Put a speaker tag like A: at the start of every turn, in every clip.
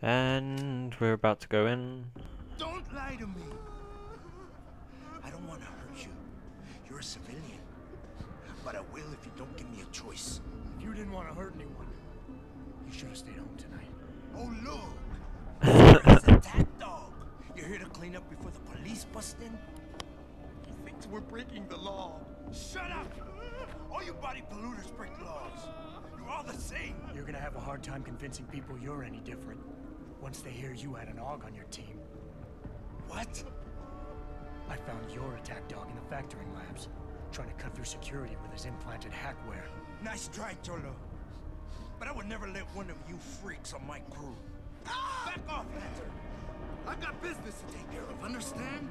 A: And we're about to go in.
B: Don't lie to me. I don't want to hurt you. You're a civilian. But I will if you don't give me a choice.
C: If you didn't want to hurt anyone, you should have stayed home tonight.
B: Oh, look. It's a attack dog. You're here to clean up before the police bust in?
C: He thinks we're breaking the law.
B: Shut up! All you body polluters break laws. You're all the same.
C: You're gonna have a hard time convincing people you're any different once they hear you had an AUG on your team.
B: What?
C: I found your attack dog in the factoring labs, trying to cut through security with his implanted hackware.
B: Nice try, Cholo. But I would never let one of you freaks on my crew. Back off, Hunter. I got business to take care of, understand?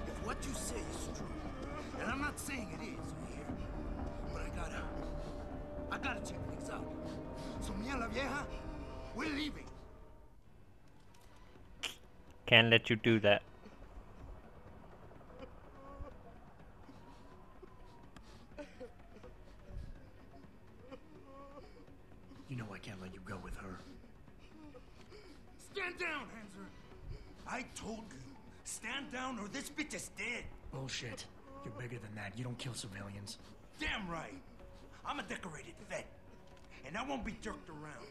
B: If what you say is true, and I'm not saying it is here, but I gotta check things out. So me and la vieja, we're leaving.
A: Can't let you do that.
C: You know I can't let you go with her.
B: Stand down, Hanser. I told you, stand down or this bitch is dead.
C: Bullshit. You're bigger than that. You don't kill civilians.
B: Damn right. I'm a decorated vet, and I won't be jerked around.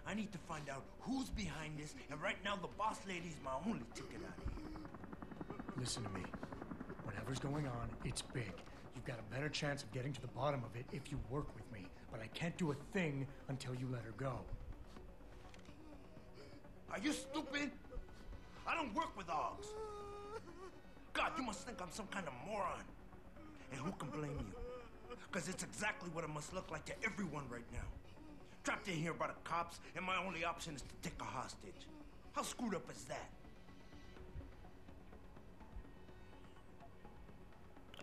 B: I need to find out who's behind this, and right now the boss lady's my only ticket out of here.
C: Listen to me. Whatever's going on, it's big. You've got a better chance of getting to the bottom of it if you work with me. But I can't do a thing until you let her go.
B: Are you stupid? I don't work with dogs. God, you must think I'm some kind of moron. And who can blame you? Because it's exactly what it must look like to everyone right now. Trapped in here by the cops, and my only option is to take a hostage. How screwed up is that?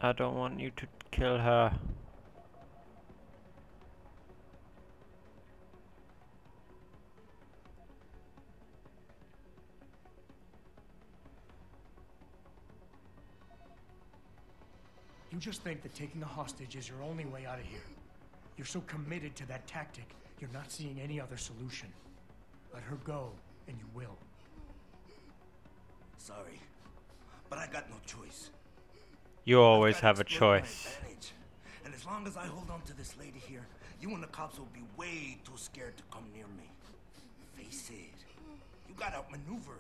A: I don't want you to kill her.
C: You just think that taking a hostage is your only way out of here. You're so committed to that tactic, you're not seeing any other solution. Let her go, and you will.
B: Sorry, but I got no choice.
A: You always
B: I've gotta
A: have a
B: exploit my
A: choice.
B: advantage. And as long as I hold on to this lady here, you and the cops will be way too scared to come near me. Face it, you got outmaneuvered.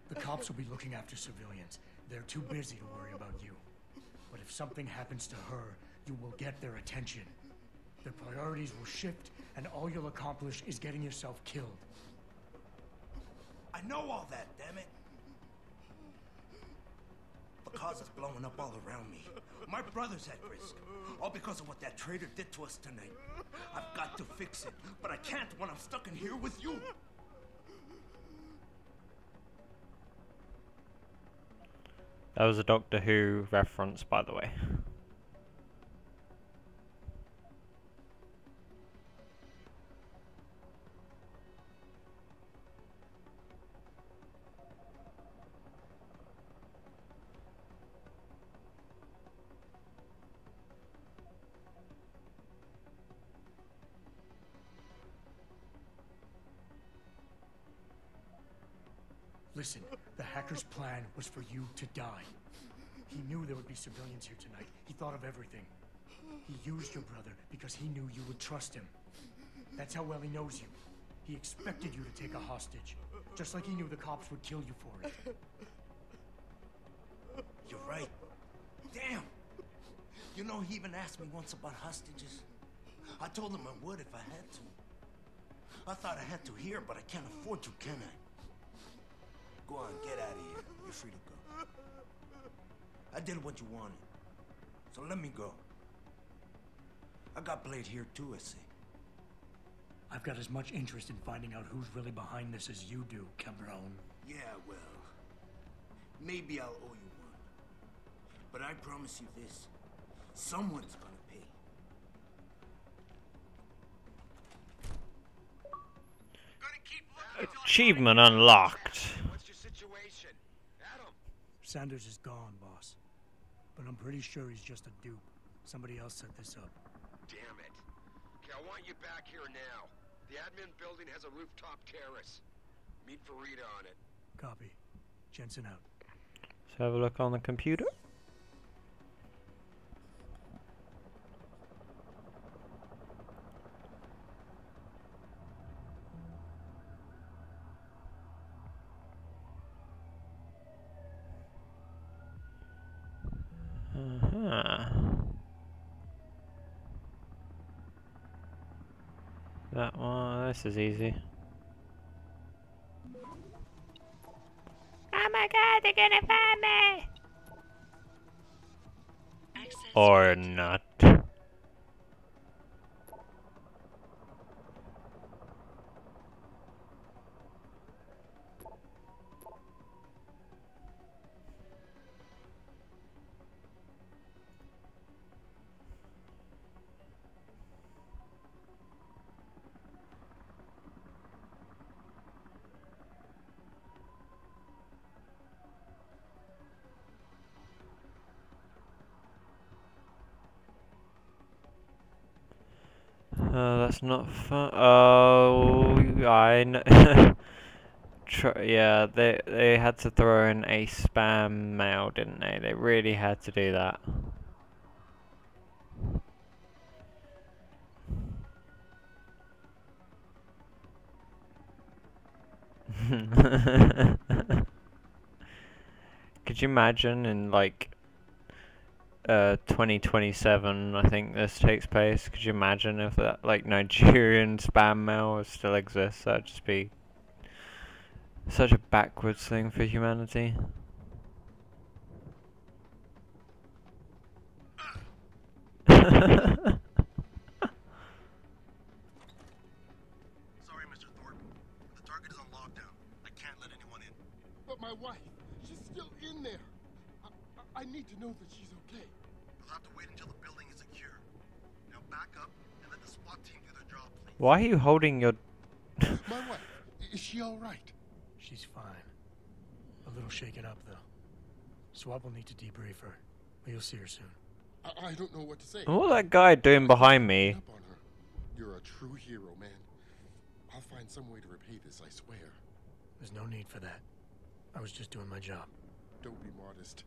C: The cops will be looking after civilians. They're too busy to worry about you. But if something happens to her, you will get their attention. Their priorities will shift, and all you'll accomplish is getting yourself killed.
B: I know all that, damn it. The cause is blowing up all around me. My brother's at risk. All because of what that traitor did to us tonight. I've got to fix it, but I can't when I'm stuck in here with you.
A: That was a Doctor Who reference, by the way.
C: Listen, the hacker's plan was for you to die. He knew there would be civilians here tonight. He thought of everything. He used your brother because he knew you would trust him. That's how well he knows you. He expected you to take a hostage, just like he knew the cops would kill you for it.
B: You're right. Damn. You know, he even asked me once about hostages. I told him I would if I had to. I thought I had to here, but I can't afford to, can I? Go on, get out of here. You're free to go. I did what you wanted, so let me go. I got Blade here too, I see.
C: I've got as much interest in finding out who's really behind this as you do, Cabron.
B: Yeah, well, maybe I'll owe you one. But I promise you this, someone's gonna pay.
A: Achievement unlocked.
D: What's your situation?
C: Sanders is gone, boss. But I'm pretty sure he's just a dupe. Somebody else set this up.
D: Damn it. Okay, I want you back here now. The admin building has a rooftop terrace. Meet Farida on it.
C: Copy. Jensen out.
A: Let's have a look on the computer. That one, this is easy. Oh my god, they're gonna find me! Or not. That's not fun. Oh, I know. Yeah, they had to throw in a spam mail, didn't they? They really had to do that. Could you imagine in like 2027, I think this takes place. Could you imagine if that like Nigerian spam mail still exists? That'd just be such a backwards thing for humanity.
D: Sorry, Mr. Thorpe. The target is on lockdown. I can't let anyone in.
E: But my wife, she's still in there. I need to know that she's okay.
D: We'll have to wait until the building is secure. Now back up and let the SWAT team do their job, please.
A: Why are you holding your...
E: My wife, is she all right?
C: She's fine. A little shaken up, though. Swab will need to debrief her, but you'll see her soon.
E: I don't know what to say.
A: What's that guy doing behind me?
E: Up on her. You're a true hero, man. I'll find some way to repay this, I swear.
C: There's no need for that. I was just doing my job.
E: Don't be modest.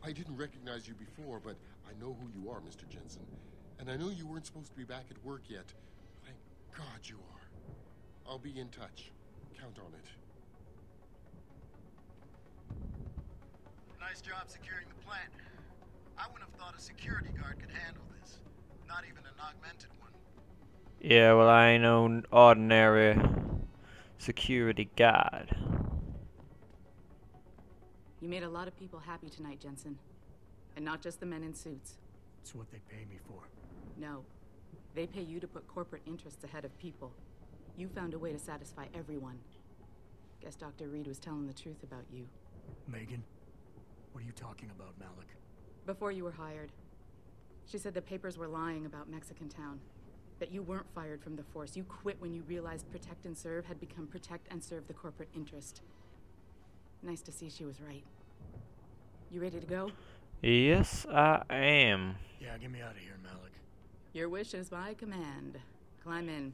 E: I didn't recognize you before, but I know who you are, Mr. Jensen. And I know you weren't supposed to be back at work yet. Thank God you are. I'll be in touch. Count on it.
D: Nice job securing the plant. I wouldn't have thought a security guard could handle this. Not even an augmented one.
A: Yeah, well, I ain't no ordinary security guard.
F: You made a lot of people happy tonight, Jensen. And not just the men in suits.
C: It's what they pay me for.
F: No. They pay you to put corporate interests ahead of people. You found a way to satisfy everyone. Guess Dr. Reed was telling the truth about you.
C: Megan? What are you talking about, Malik?
F: Before you were hired, she said the papers were lying about Mexican Town. That you weren't fired from the force. You quit when you realized Protect and Serve had become Protect and Serve the corporate interest. Nice to see she was right. You ready to go?
A: Yes, I am.
C: Yeah, get me out of here, Malik.
F: Your wish is my command. Climb in.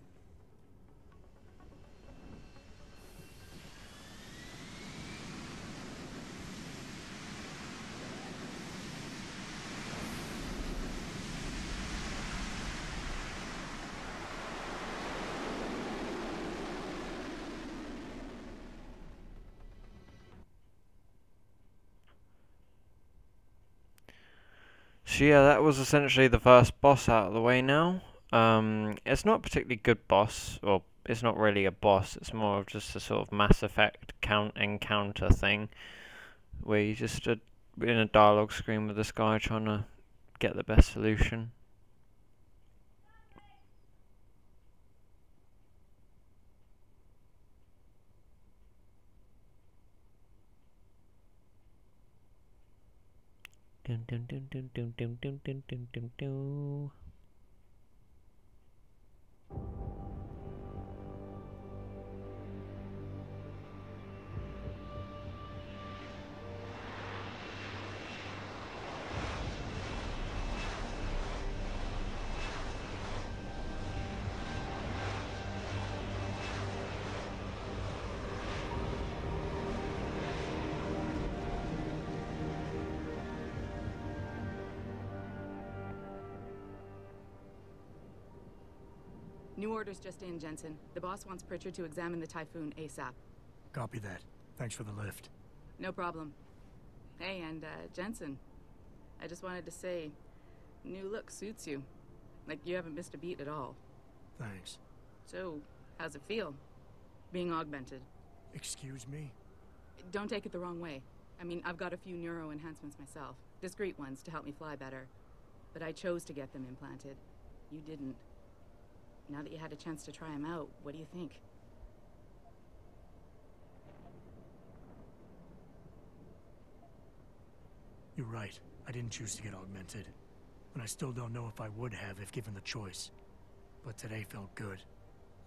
A: So yeah, that was essentially the first boss out of the way now. It's not a particularly good boss, or it's not really a boss, it's more of just a sort of Mass Effect encounter thing, where you just stood in a dialogue screen with this guy trying to get the best solution. Dun, dun, dun, dun, dun, dun, dun, dun, dun, dun, dun.
F: New orders just in, Jensen. The boss wants Pritchard to examine the Typhoon ASAP.
C: Copy that. Thanks for the lift.
F: No problem. Hey, and Jensen, I just wanted to say, new look suits you. Like you haven't missed a beat at all.
C: Thanks.
F: So, how's it feel? Being augmented?
C: Excuse me?
F: Don't take it the wrong way. I mean, I've got a few neuro enhancements myself. Discreet ones to help me fly better. But I chose to get them implanted. You didn't. Now that you had a chance to try them out, what do you think?
C: You're right. I didn't choose to get augmented. And I still don't know if I would have if given the choice. But today felt good.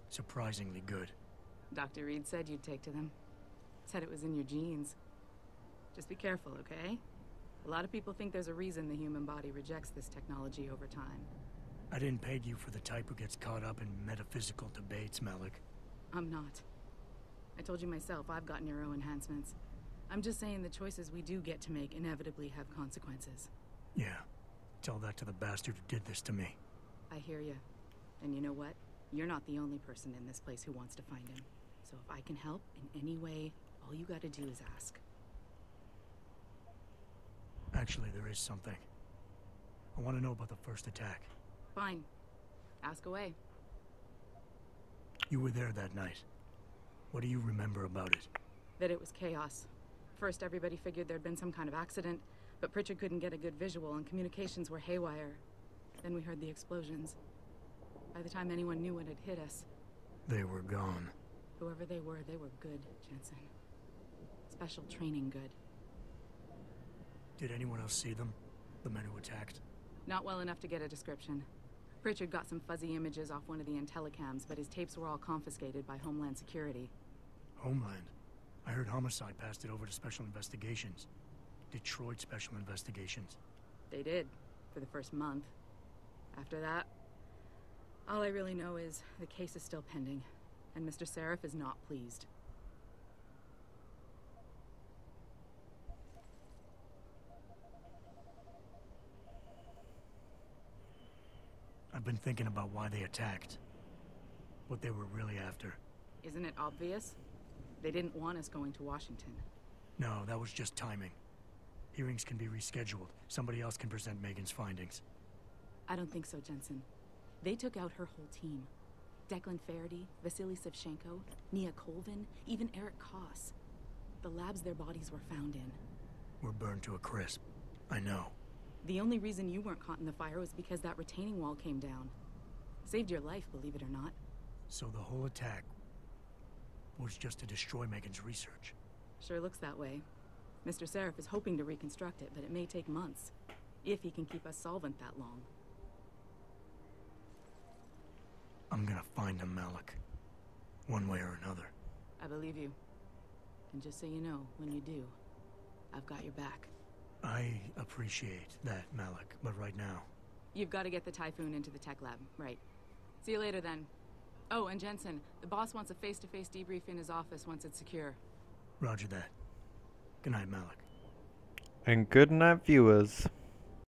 C: Surprisingly good.
F: Dr. Reed said you'd take to them. Said it was in your genes. Just be careful, okay? A lot of people think there's a reason the human body rejects this technology over time.
C: I didn't peg you for the type who gets caught up in metaphysical debates, Malik.
F: I'm not. I told you myself, I've got neuro enhancements. I'm just saying the choices we do get to make inevitably have consequences.
C: Yeah. Tell that to the bastard who did this to me.
F: I hear you. And you know what? You're not the only person in this place who wants to find him. So if I can help in any way, all you gotta do is ask.
C: Actually, there is something. I want to know about the first attack.
F: Fine. Ask away.
C: You were there that night. What do you remember about it?
F: That it was chaos. First, everybody figured there'd been some kind of accident, but Pritchard couldn't get a good visual and communications were haywire. Then we heard the explosions. By the time anyone knew what had hit us...
C: They were gone.
F: Whoever they were good, Jensen. Special training good.
C: Did anyone else see them? The men who attacked?
F: Not well enough to get a description. Pritchard got some fuzzy images off one of the Intellicams, but his tapes were all confiscated by Homeland Security.
C: Homeland? I heard Homicide passed it over to Special Investigations. Detroit Special Investigations.
F: They did, for the first month. After that, all I really know is the case is still pending, and Mr. Seraph is not pleased.
C: I've been thinking about why they attacked. What they were really after.
F: Isn't it obvious? They didn't want us going to Washington.
C: No, that was just timing. Hearings can be rescheduled. Somebody else can present Megan's findings.
F: I don't think so, Jensen. They took out her whole team. Declan Faraday, Vasily Savchenko, Nia Colvin, even Eric Koss. The labs their bodies were found in.
C: We're burned to a crisp. I know.
F: The only reason you weren't caught in the fire was because that retaining wall came down. Saved your life, believe it or not.
C: So the whole attack was just to destroy Megan's research.
F: Sure looks that way. Mr. Seraph is hoping to reconstruct it, but it may take months. If he can keep us solvent that long.
C: I'm gonna find him, Malik. One way or another.
F: I believe you. And just so you know, when you do, I've got your back.
C: I appreciate that, Malik, but right now...
F: You've got to get the Typhoon into the tech lab, right. See you later, then. Oh, and Jensen, the boss wants a face-to-face debrief in his office once it's secure.
C: Roger that. Good night, Malik.
A: And good night, viewers.